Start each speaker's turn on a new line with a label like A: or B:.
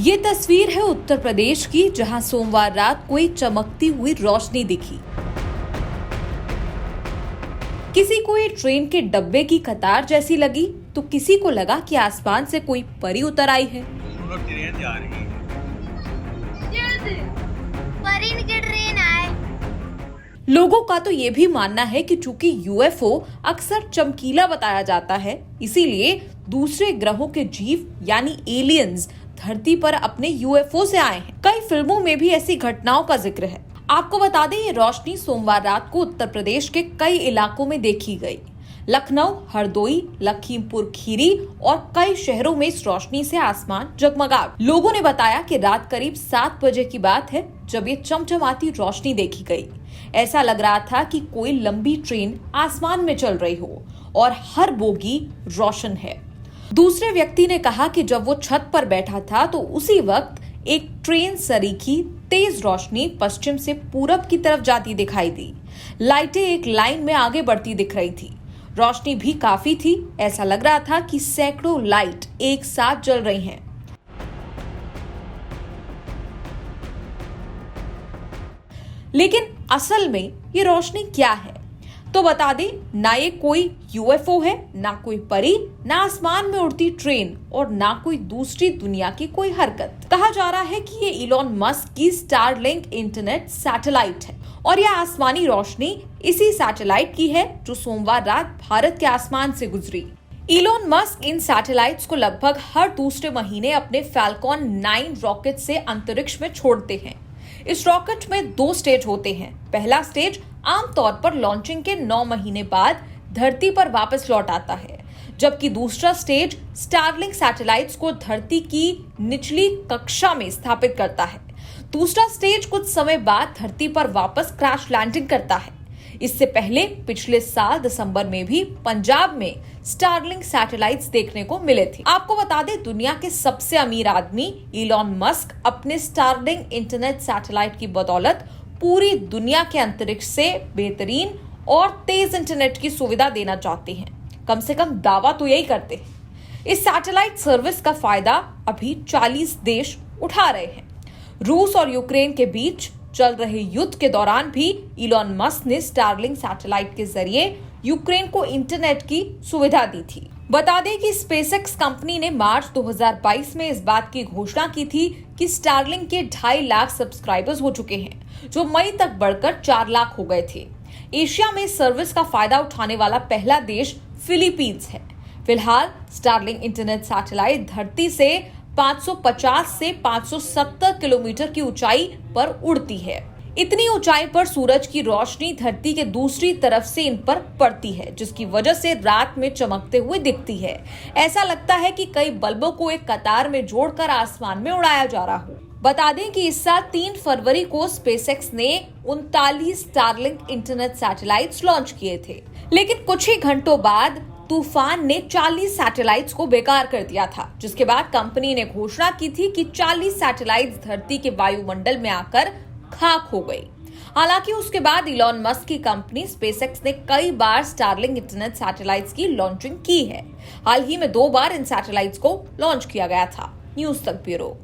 A: ये तस्वीर है उत्तर प्रदेश की, जहां सोमवार रात कोई चमकती हुई रोशनी दिखी। किसी को ये ट्रेन के डब्बे की कतार जैसी लगी, तो किसी को लगा कि आसमान से कोई परी उतर आई है।
B: ट्रेन जा रही है।
C: परी की ट्रेन आए।
A: लोगों का तो ये भी मानना है कि चूंकि यूएफओ अक्सर चमकीला बताया जाता है, इसीलिए दूसरे ग्रहों के जीव यानी एलियंस धरती पर अपने यूएफओ से आए हैं। कई फिल्मों में भी ऐसी घटनाओं का जिक्र है। आपको बता दें, ये रोशनी सोमवार रात को उत्तर प्रदेश के कई इलाकों में देखी गई। लखनऊ, हरदोई, लखीमपुर खीरी और कई शहरों में इस रोशनी से आसमान जगमगा। लोगों ने बताया कि रात करीब 7 बजे की बात है जब ये चमचमाती रोशनी देखी गई। ऐसा लग रहा था कि कोई लंबी ट्रेन आसमान में चल रही हो और हर बोगी रोशन है। दूसरे व्यक्ति ने कहा कि जब वो छत पर बैठा था तो उसी वक्त एक ट्रेन सरीखी तेज रोशनी पश्चिम से पूरब की तरफ जाती दिखाई दी। लाइटें एक लाइन में आगे बढ़ती दिख रही थी। रोशनी भी काफी थी। ऐसा लग रहा था कि सैकड़ों लाइट एक साथ जल रही हैं। लेकिन असल में ये रोशनी क्या है? तो बता दें, ना ये कोई यूएफओ है, ना कोई परी, ना आसमान में उड़ती ट्रेन और ना कोई दूसरी दुनिया की कोई हरकत। कहा जा रहा है कि ये इलॉन मस्क की स्टारलिंक इंटरनेट सैटेलाइट है और यह आसमानी रोशनी इसी सैटेलाइट की है जो सोमवार रात भारत के आसमान से गुजरी। इलॉन मस्क इन सैटेलाइट्स को लगभग हर दूसरे महीने अपने फैल्कॉन 9 रॉकेट से अंतरिक्ष में छोड़ते हैं। इस रॉकेट में 2 स्टेज होते हैं। पहला स्टेज आमतौर पर लॉन्चिंग के 9 महीने बाद धरती पर वापस लौट आता है, जबकि दूसरा स्टेज स्टारलिंक सैटेलाइट्स को धरती की निचली कक्षा में स्थापित करता है। दूसरा स्टेज कुछ समय बाद धरती पर वापस क्रैश लैंडिंग करता है। इससे पहले पिछले साल दिसंबर में भी पंजाब में स्टारलिंक सैटेलाइट्स देखने को मिले थे। आपको बता दें, दुनिया के सबसे अमीर आदमी इलॉन मस्क अपने स्टारलिंक इंटरनेट सैटेलाइट की बदौलत पूरी दुनिया के अंतरिक्ष से बेहतरीन और तेज इंटरनेट की सुविधा देना चाहते हैं। कम से कम दावा तो यही करते हैं। इस सैटेलाइट सर्विस का फायदा अभी 40 देश उठा रहे हैं। रूस और यूक्रेन के बीच चल रहे युद्ध के दौरान भी इलॉन मस्क ने स्टारलिंक सैटेलाइट के जरिए यूक्रेन को इंटरनेट की सुविधा दी थी। बता दें कि स्पेसएक्स कंपनी ने मार्च 2022 में इस बात की घोषणा की थी कि स्टारलिंक के 2.5 लाख सब्सक्राइबर्स हो चुके हैं, जो मई तक बढ़कर 4 लाख हो गए थे। एशिया में इस सर्विस का फायदा उठाने वाला पहला देश फिलीपींस है। फिलहाल स्टारलिंक इंटरनेट सैटेलाइट धरती से 550 से 570 किलोमीटर की ऊंचाई पर उड़ती है। इतनी ऊंचाई पर सूरज की रोशनी धरती के दूसरी तरफ से इन पर पड़ती है, जिसकी वजह से रात में चमकते हुए दिखती है। ऐसा लगता है कि कई बल्बों को एक कतार में जोड़कर आसमान में उड़ाया जा रहा हो। बता दें कि इस साल 3 फरवरी को स्पेसएक्स ने 39 स्टारलिंक इंटरनेट सैटेलाइट्स लॉन्च किए थे, लेकिन कुछ ही घंटों बाद तूफान ने 40 सैटेलाइट्स को बेकार कर दिया था, जिसके बाद कंपनी ने घोषणा की थी कि 40 सैटेलाइट्स धरती के वायुमंडल में आकर खाक हो गई। हालांकि उसके बाद इलॉन मस्क की कंपनी स्पेसएक्स ने कई बार स्टारलिंक इंटरनेट सैटेलाइट्स की लॉन्चिंग की है। हाल ही में 2 बार इन सैटेलाइट्स को लॉन्च किया गया था। न्यूज़ तक ब्यूरो।